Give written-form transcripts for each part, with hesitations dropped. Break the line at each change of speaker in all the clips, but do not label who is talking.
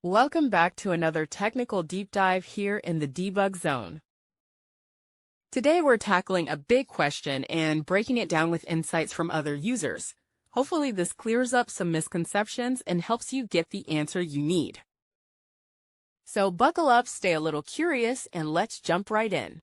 Welcome back to another technical deep dive here in the Debug Zone. Today we're tackling a big question and breaking it down with insights from other users. Hopefully this clears up some misconceptions and helps you get the answer you need. So buckle up, stay a little curious, and let's jump right in.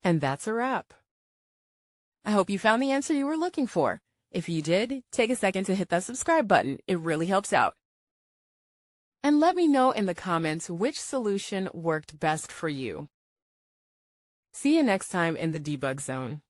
And that's a wrap. I hope you found the answer you were looking for. If you did, take a second to hit that subscribe button. It really helps out. And let me know in the comments which solution worked best for you. See you next time in the Debug Zone.